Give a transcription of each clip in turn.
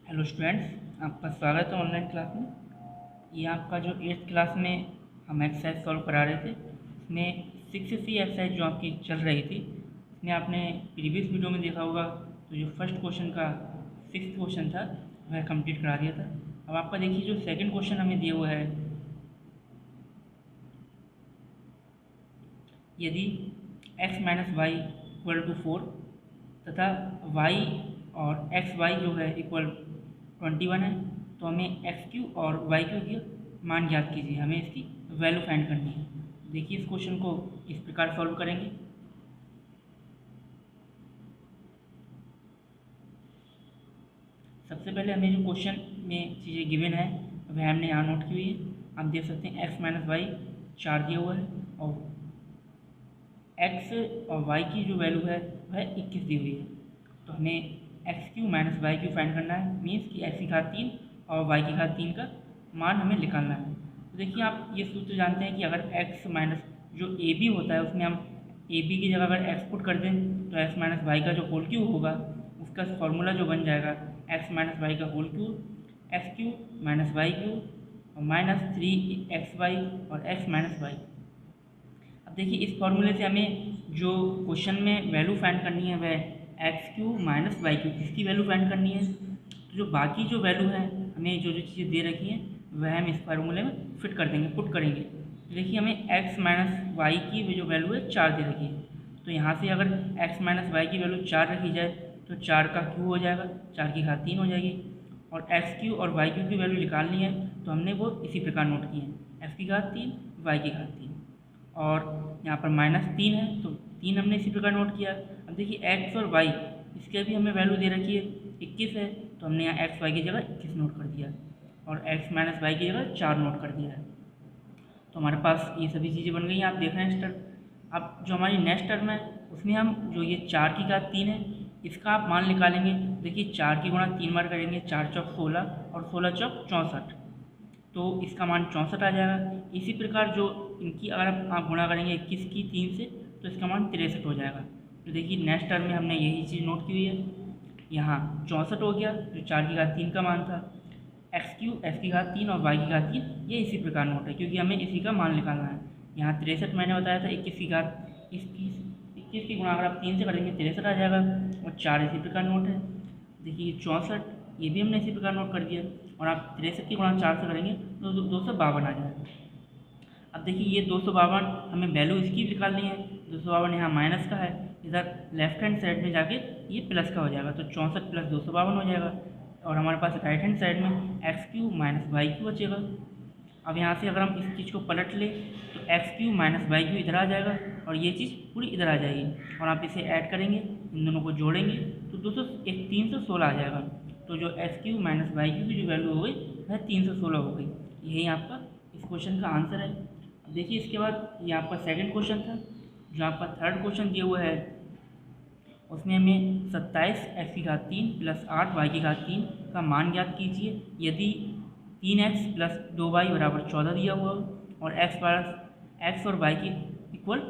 Hello students, आपका स्वागत है ऑनलाइन क्लास में। ये आपका जो 8th क्लास में हम एक्सरसाइज सॉल्व करा रहे थे, इसमें 6C एक्सरसाइज जो आपकी चल रही थी, इसमें आपने प्रीवियस वीडियो में देखा होगा। तो जो फर्स्ट क्वेश्चन का 6th क्वेश्चन था वह कंप्लीट करा दिया था। अब आपका देखिए जो सेकंड क्वेश्चन हमें दिया हुआ है, यदि x minus Y equal to 4 तथा y और एक्स वाई जो है इक्वल 21 है, तो हमें एक्स क्यू और वाई क्यू की मान ज्ञात कीजिए, हमें इसकी वैल्यू फाइंड करनी है। देखिए इस क्वेश्चन को इस प्रकार सॉल्व करेंगे। सबसे पहले हमें जो क्वेश्चन में चीज़ें गिवन है वह हमने यहाँ नोट की हुई है। आप देख सकते हैं एक्स माइनस वाई 4 दिया हुआ है और एक्स और वाई की जो वैल्यू है वह 21 दी हुई है। तो हमें X cube minus Y cube find करना है, मीन्स कि एक्स की घात 3 और वाई की घात 3 का मान हमें निकालना है। तो देखिए आप ये सूत्र जानते हैं कि अगर एक्स माइनस जो ए बी होता है उसमें हम ए बी की जगह अगर एक्स पुट कर दें तो एक्स माइनस वाई का जो होल क्यू होगा उसका फॉर्मूला जो बन जाएगा एक्स माइनस वाई का whole cube, X cube minus Y cube और माइनस 3xy और एक्स माइनस वाई। अब देखिए इस फॉर्मूले से हमें जो क्वेश्चन में वैल्यू फाइंड करनी है वह X cube minus Y cube इसकी वैल्यू फाइंड करनी है। तो जो बाकी जो वैल्यू है हमें जो जो चीज़ें दे रखी हैं वह हम इस फार्मूले में फिट कर देंगे, पुट करेंगे। तो देखिए हमें एक्स माइनस वाई की जो वैल्यू है 4 दे रखी है, तो यहाँ से अगर एक्स माइनस वाई की वैल्यू 4 रखी जाए तो 4 का क्यू हो जाएगा, 4 की घात 3 हो जाएगी। और एक्स क्यू और वाई क्यू की वैल्यू निकालनी है तो हमने वो इसी प्रकार नोट की है, एक्स की घात 3 वाई की घात 3 और यहाँ पर माइनस 3 है तो 3 हमने इसी प्रकार नोट किया। अब देखिए एक्स और वाई इसके भी हमें वैल्यू दे रखी है 21 है, तो हमने यहाँ एक्स वाई की जगह 21 नोट कर दिया और एक्स माइनस वाई की जगह 4 नोट कर दिया है। तो हमारे पास ये सभी चीज़ें बन गई हैं, आप देख रहे हैं इस टर्म। अब जो हमारी नेक्स्ट टर्म है उसमें हम जो ये 4 की घात 3 है इसका आप मान निकालेंगे। देखिए 4 की गुणा 3 बार करेंगे, 4 चौक 16 और 16 चौक 64, तो इसका मान 64 आ जाएगा। इसी प्रकार जो इनकी अगर आप गुणा करेंगे 21 की 3 से तो इसका मान 63 हो जाएगा। तो देखिए नेक्स्ट टर्म में हमने यही चीज़ नोट की हुई है, यहाँ 64 हो गया जो 4 की घात 3 का मान था। एक्स क्यू एक्स की घात 3 और वाई की घात 3 ये इसी प्रकार नोट है क्योंकि हमें इसी का मान निकालना है। यहाँ 63 मैंने बताया था 21 की घात 21 की गुणा अगर आप 3 से करेंगे 63 आ जाएगा और 4 इसी प्रकार नोट है। देखिए 64 ये भी हमने इसी प्रकार नोट कर दिया और आप 63 की गुणा 4 से करेंगे तो 252 आ जाएगा। अब देखिए ये 252 हमें वैल्यू इसकी निकालनी है, 252 यहाँ माइनस का है, इधर लेफ्ट हैंड साइड में जाके ये प्लस का हो जाएगा, तो 64 प्लस 252 हो जाएगा और हमारे पास राइट हैंड साइड में X cube minus Y cube बचेगा। अब यहाँ से अगर हम इस चीज़ को पलट लें तो X cube minus Y cube इधर आ जाएगा और ये चीज़ पूरी इधर आ जाएगी और आप इसे ऐड करेंगे, इन दोनों को जोड़ेंगे तो 316 आ जाएगा। तो जो X cube minus Y cube की जो वैल्यू हो गई वह 316 हो गई। यही आपका इस क्वेश्चन का आंसर है। अब देखिए इसके बाद ये आपका सेकंड क्वेश्चन था। जो आपका थर्ड क्वेश्चन दिया हुआ है उसमें हमें 27 एक्स की घात 3 प्लस 8 वाई की घात 3 का मान ज्ञात कीजिए यदि 3x प्लस 2y बराबर 14 दिया हुआ हो और एक्स और वाई की इक्वल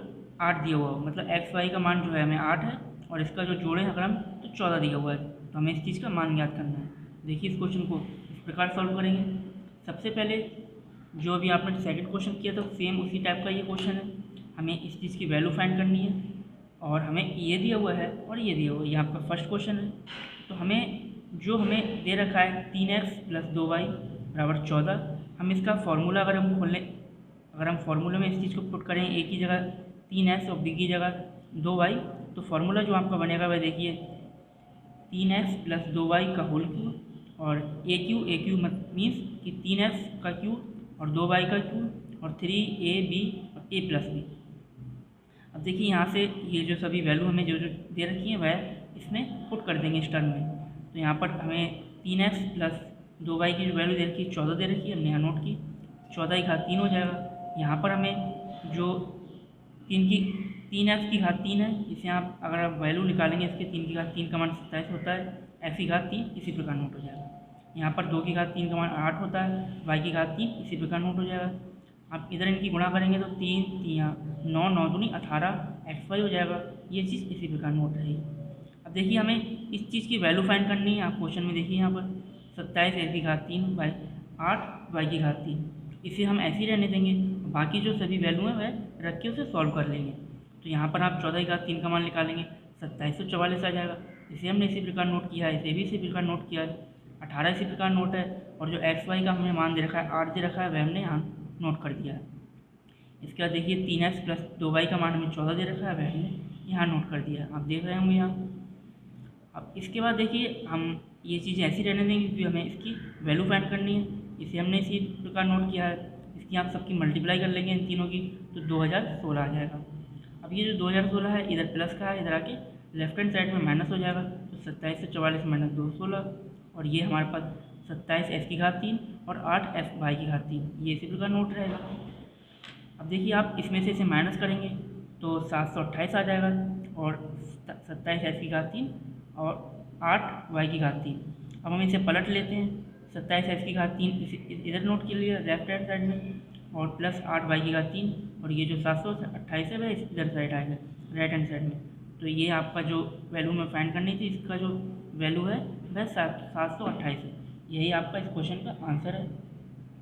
8 दिया हुआ हो, मतलब एक्स वाई का मान जो है हमें 8 है और इसका जो जोड़े अगर हम तो 14 दिया हुआ है, तो हमें इस चीज़ का मान ज्ञात करना है। देखिए इस क्वेश्चन को इस प्रकार सॉल्व करेंगे। सबसे पहले जो अभी आपने सेकंड क्वेश्चन किया था सेम उसी टाइप का ये क्वेश्चन है, हमें इस चीज़ की वैल्यू फाइंड करनी है और हमें ये दिया हुआ है और ये दिया हुआ है, ये आपका फर्स्ट क्वेश्चन है। तो हमें दे रखा है 3x प्लस 2y बराबर 14। हम इसका फार्मूला अगर हम फार्मूले में इस चीज़ को पुट करें ए की जगह 3x और बी की जगह 2y, तो फार्मूला जो आपका बनेगा वह देखिए 3x प्लस 2y का होल क्यू और ए क्यू मीन्स कि 3x का क्यू और 2y का क्यू और 3ab और a प्लस बी। अब देखिए यहाँ से ये जो सभी वैल्यू हमें जो जो दे रखी है वह इसमें पुट कर देंगे इस टर्म में। तो यहाँ पर हमें 3x प्लस 2y की जो वैल्यू दे रखी है 14 दे रखी है, हमने यहाँ नोट की, 14 की घात 3 हो जाएगा। यहाँ पर हमें जो 3x की घात 3 है इसे आप अगर आप वैल्यू निकालेंगे इसके 3 की घात 3 का मान 27 होता है, x की घात 3 इसी प्रकार नोट हो जाएगा। यहाँ पर 2 की घात 3 का मान 8 होता है, y की घात 3 इसी प्रकार नोट हो जाएगा। आप इधर इनकी गुणा करेंगे तो 3 यहाँ 9 9 दूनी 18 xy हो जाएगा, ये चीज़ इसी प्रकार नोट रहेगी। अब देखिए हमें इस चीज़ की वैल्यू फाइंड करनी है। आप क्वेश्चन में देखिए यहाँ पर 27x3/8y3। इसे हम ऐसे ही रहने देंगे, बाकी जो सभी वैल्यू हैं वह रख के उसे सॉल्व कर लेंगे। तो यहाँ पर आप 14/3 का मान निकालेंगे, 2744 आ जाएगा। इसे हमने इसी प्रकार नोट किया है, इसे भी इसी प्रकार नोट किया है। 18 इसी प्रकार नोट है, और जो एक्स वाई का हमने मान दे रखा है 8 दे रखा है, वह हमने यहाँ नोट कर दिया है। इसके बाद देखिए 3x + 2y का मान हमें 14 दे रखा है, वह हमने यहाँ नोट कर दिया है, आप देख रहे होंगे यहाँ। अब इसके बाद देखिए हम ये चीज़ें ऐसी रहने देंगे क्योंकि हमें इसकी वैल्यू फाइंड करनी है। इसे हमने इसी प्रकार नोट किया है, इसकी आप सबकी मल्टीप्लाई कर लेंगे इन तीनों की, तो 2016 आ जाएगा। अब ये जो 2016 है इधर प्लस का है, इधर आके लेफ्ट हैंड साइड में माइनस हो जाएगा, तो 27 से 44 माइनस 2 16, और ये हमारे पास 27x3 और 8y3, ये इसी प्रकार नोट रहेगा। अब देखिए आप इसमें से इसे माइनस करेंगे तो 728 आ जाएगा, और 27x3 और 8y3। अब हम इसे पलट लेते हैं, 27x3 इधर नोट के लिए लेफ्ट हैंड साइड में, और प्लस 8y3, और ये जो 728 है वह इधर साइड आएगा राइट हैंड साइड में। तो ये आपका जो वैल्यू में फाइंड करनी थी, इसका जो वैल्यू है वह 728 है। यही आपका इस क्वेश्चन का आंसर है।